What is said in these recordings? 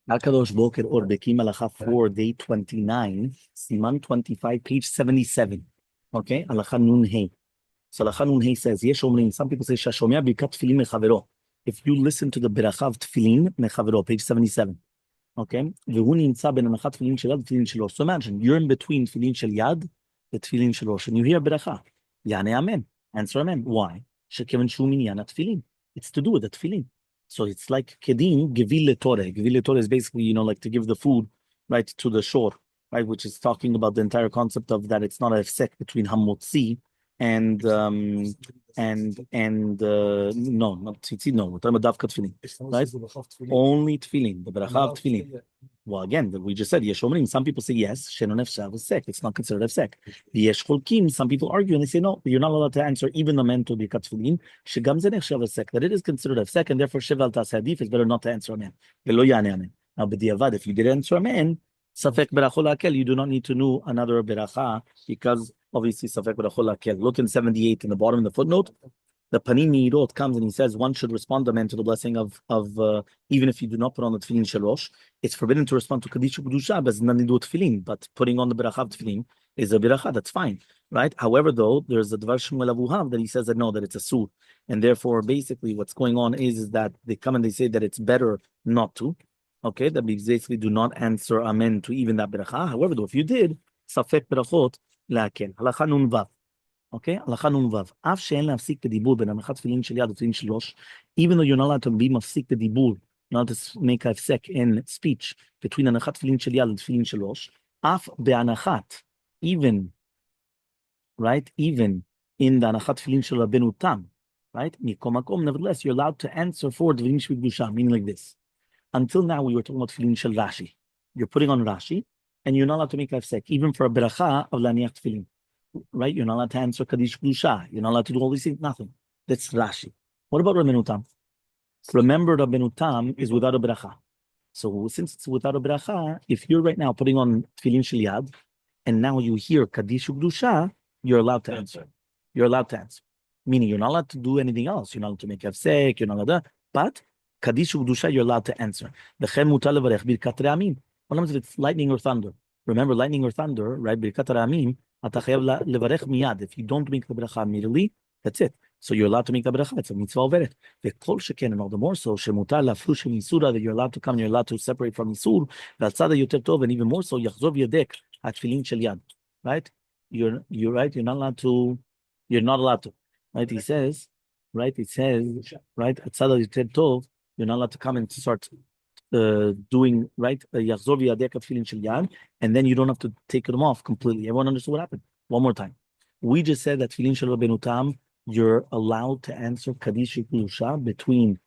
Hakadosh Boker or Bekiim Bahalacha 4, day 29, Siman 25, page 77. Okay, Halacha Nun Hey. So Halacha Nun Hey says, Yesh Omrim, some people say, Shashomea Birkat Tefillin Mechavero. If you listen to the Beracha of Tefillin Mechavero, page 77. Okay, והוא נמצא בין הנחת תפילין של יד ותפילין של ראש. So imagine, you're in between תפילין של יד ותפילין של ראש, and you hear ברכה. יענה אמן. Answer amen. Why? שכיוון שהוא מניין התפילין. It's to do with the tefillin. So it's like kedin gevil letorah. Gevil letorah is basically, like to give the food, right, to the shore, right, which is talking about the entire concept of that it's not a hefsek between hamotzi and no, not tzitzit, no, we're talking about davka tefillin, right? Only tefillin, the beracha of tefillin. Well, again, we just said yesh omrim. Some people say yes, shenon hefsek hefsek. It's not considered hefsek. Yesh cholkim. Some people argue and they say no, you're not allowed to answer even the men to birkat tefillin. Shegam ze nechshav hefsek, that it is considered hefsek, and therefore shevel tas hadif is better not to answer amen. Velo yane amen. Now, b'diavad, if you did answer amen, safek berachol akel, you do not need to know another beracha because obviously safek berachol akel. Look in 78 in the bottom of the footnote. The Panim Meirot comes and he says one should respond amen to the blessing of even if you do not put on the tefillin shalosh. It's forbidden to respond to kaddish kedusha, but nothing to do with tefillin. But putting on the beracha of tefillin is a beracha. That's fine, right? However, though, there's a dvar shmuel avuhav that he says that no, that it's a sur, and therefore, basically, what's going on is that they come and they say that it's better not to. Okay, that means basically do not answer amen to even that beracha. However, though, if you did, safek berachot la'aken. Halacha nun vav. Okay, הלכה נ"ו, אף שאין להפסיק בדיבור בין הנחת תפילין של יד ותפילין של ראש, even though you're not allowed to be מפסיק בדיבור, not to make a הפסק in speech between הנחת תפילין של יד ותפילין של ראש, אף בהנחת, even, right, even in the הנחת תפילין של רבנו תם, right, מכל מקום, nevertheless, you're allowed to answer for דברים שבקדושה, meaning like this. Until now, we were talking about תפילין של Rashi. You're putting on Rashi, and you're not allowed to make a הפסק, even for a beracha of להניח תפילין. Right? You're not allowed to answer Kaddish Kedusha. You're not allowed to do all these things. Nothing. That's Rashi. What about Rabbeinu Tam? Remember, Rabbeinu Tam is without a bracha. So since it's without a bracha, if you're right now putting on Tefillin Shel Yad, and now you hear Kaddish Kedusha, you're allowed to answer. You're allowed to answer. Meaning you're not allowed to do anything else. You're not allowed to make Hefsek. You're not allowed to. But Kaddish Kedusha, you're allowed to answer. V'chen mutar levarech birkat re'amim. What happens if it's lightning or thunder? Remember, lightning or thunder, right? Birkat re'amim. If you don't make the bracha immediately, that's it. So you're allowed to make the bracha. It's a mitzvah overet. V'kol sheken, and all the more so, shemutar lafrush misura, that you're allowed to come, you're allowed to separate from misur. V'atzada yoter tov, and even more so, yachzov yedek atfilin shel yad. Right? You're right. You're not allowed to. You're not allowed to. Right? He says. Right? It says. Right? Atzada yoter tov. You're not allowed to come and start doing right, yachzov yadek atfilin shel yad, and then you don't have to take them off completely. Everyone understood what happened? One more time. We just said that tefillin shel Rabbeinu Tam, you're allowed to answer kaddish kedusha between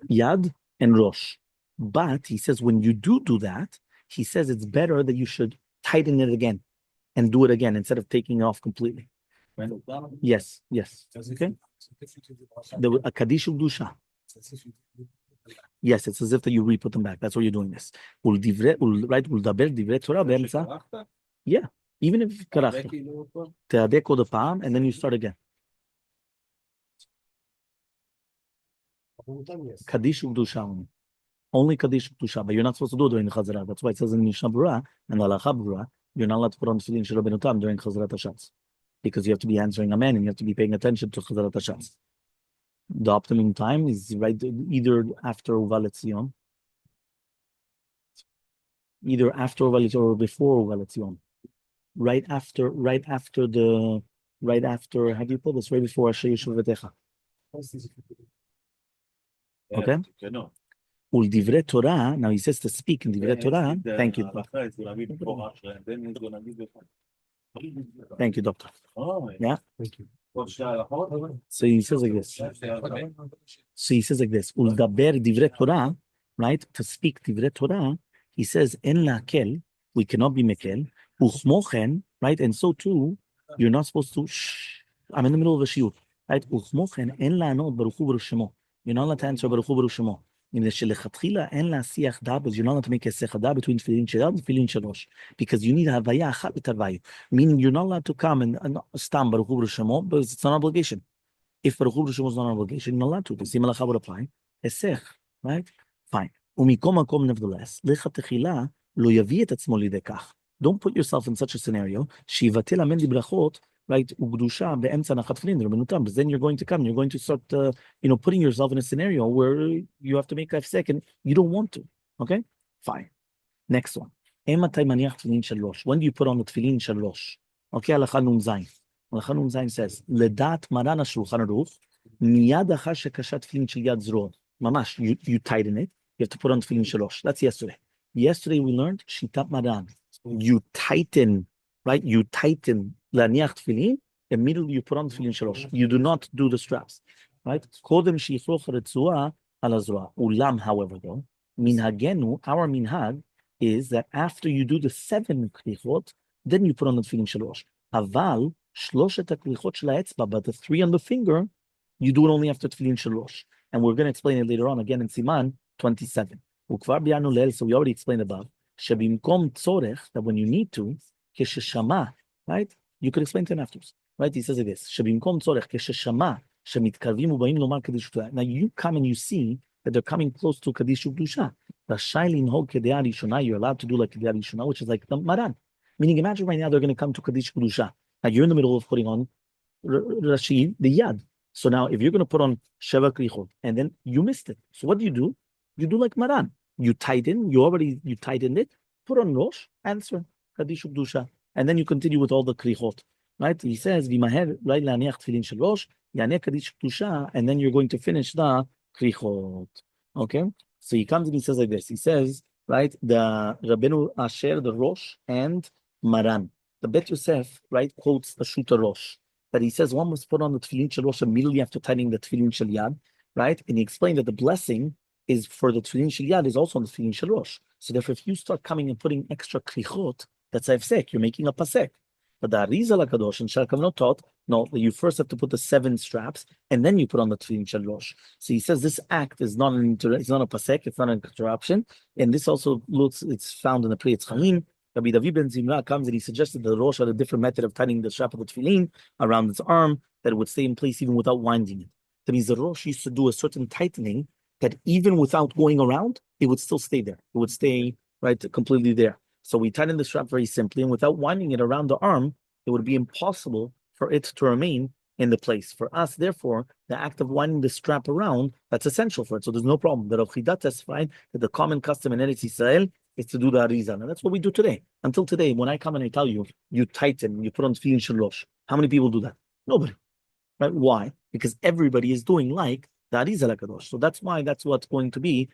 yad and rosh. But he says when you do that, he says it's better that you should tighten it again and do it again instead of taking it off completely. Right? Yes. Okay. A kaddish kedusha. Yes, it's as if that you re-put them back. That's why you're doing this. Yeah, even if karachta. Te'adek od ha'pa'am, and then you start again. Kaddish u'kedusha. Only kaddish u'kedusha, but you're not supposed to do it during the chazara. That's why it says in Mishnah Berurah and Halacha Berurah, you're not allowed to put on tefillin shel Rabbeinu Tam during chazarat hashatz, because you have to be answering amen and you have to be paying attention to chazarat hashatz. The optimum time is right either after Uval Etzion, or before Uval Etzion. Right after, how do you put this? Right before Asher Yeshuv V'techa. Okay? Ul divrei Torah, now he says to speak in divrei Torah. Thank you. Thank you, doctor. Yeah? Thank you. So he says like this. Ul daber divrei Torah, right? To speak divrei Torah, he says, en la'akel, we cannot be mekel. Uchmochen, right? And so too, you're not supposed to shh. I'm in the middle of a shiur, right? Uchmochen, en la'anot baruch hu baruch shemo. You're not allowed to answer baruch hu baruch shemo. In the shelechatchila en la'asiach da, because you're not allowed to make a sechada between tefillin shel yad and tefillin shel rosh, because you need a havaya achat b'tarvayu. Meaning you're not allowed to come and stam baruch hu baruch shemo, because it's not an obligation. If baruch hu baruch shemo is not an obligation, you're not allowed to. The Siman would apply. Esech, right? Fine. ומכל מקום, nevertheless, לכתחילה לא יביא את עצמו לידי כך. Don't put yourself in such a scenario, שיבטל אמן לברכות, right, וקדושה באמצע הנחת תפילין, רבנותם, but then you're going to come, you're going to start, putting yourself in a scenario where you have to make a second, you don't want to, okay? Fine. Next one. מתי מניח תפילין של ראש? When do you put on the תפילין של ראש? Okay, הלכה נ"ז. הלכה נ"ז says, לדעת מרן השולחן ערוך, מיד אחר שקשה תפילין של יד זרוע, ממש, you tighten it, you have to put on tefillin shalosh. That's yesterday. Yesterday we learned shitat maran. You tighten, right? You tighten laniach tefillin. Immediately you put on tefillin shalosh. You do not do the straps, right? Kodem shichroch retzua ala zroa. Ulam, however, though, minhagenu, our minhag is that after you do the 7 krichot, then you put on the tefillin shalosh. Aval shloshet hakrichot shel ha'etzba, but the 3 on the finger, you do it only after tefillin shalosh. And we're going to explain it later on again in Siman 27. So we already explained above. That when you need to, right? You could explain to him afterwards. Right? He says it is. Now you come and you see that they're coming close to Kaddish Ukdusha. You're allowed to do like Kediyah Rishona, which is like the Maran. Meaning, imagine right now they're going to come to Kaddish Ukdusha. Now you're in the middle of putting on Rashi, the Yad. So now, if you're going to put on Sheva Krichot, and then you missed it, so what do? You do like Maran. You tighten, you tightened it, put on Rosh, answer, Kaddish Ukdusha, and then you continue with all the Krichot, right? He says, V'maher, right, la'aniach tefillin shel Rosh, ya'aneh Kaddish Ukdusha, and then you're going to finish the Krichot, okay? So he comes and he says like this, he says, right, the Rabbeinu Asher, the Rosh, and Maran. The Bet Yosef, right, quotes the Shuta Rosh, that he says one must put on the tefillin shel Rosh immediately after tightening the tefillin shel Yad, right? And he explained that the blessing is for the tefillin shel Yad is also on the tefillin shel Rosh. So therefore, if you start coming and putting extra krichot, that's hefsek, you're making a pasek. But the Arizal HaKadosh and Shal Kavanot taught, no, you first have to put the 7 straps, and then you put on the tefillin shel Rosh. So he says this act is not it's not a pasek, it's not an interruption, and this also it's found in the Pri Chalim. Rabbi David ben Zimra comes and he suggested that the Rosh had a different method of tightening the strap of the tefillin around its arm that it would stay in place even without winding it. That means the Rosh used to do a certain tightening that even without going around, it would still stay there. It would stay right completely there. So we tighten the strap very simply, and without winding it around the arm, it would be impossible for it to remain in the place. For us, therefore, the act of winding the strap around, that's essential for it. So there's no problem. The Rav Chida testified that the common custom in Eretz Yisrael is to do the Arizal. And that's what we do today. Until today, when I come and I tell you, you tighten, you put on tefillin shel Rosh. How many people do that? Nobody. Right? Why? Because everybody is doing like the Arizal HaKadosh. So that's why that's what's going to be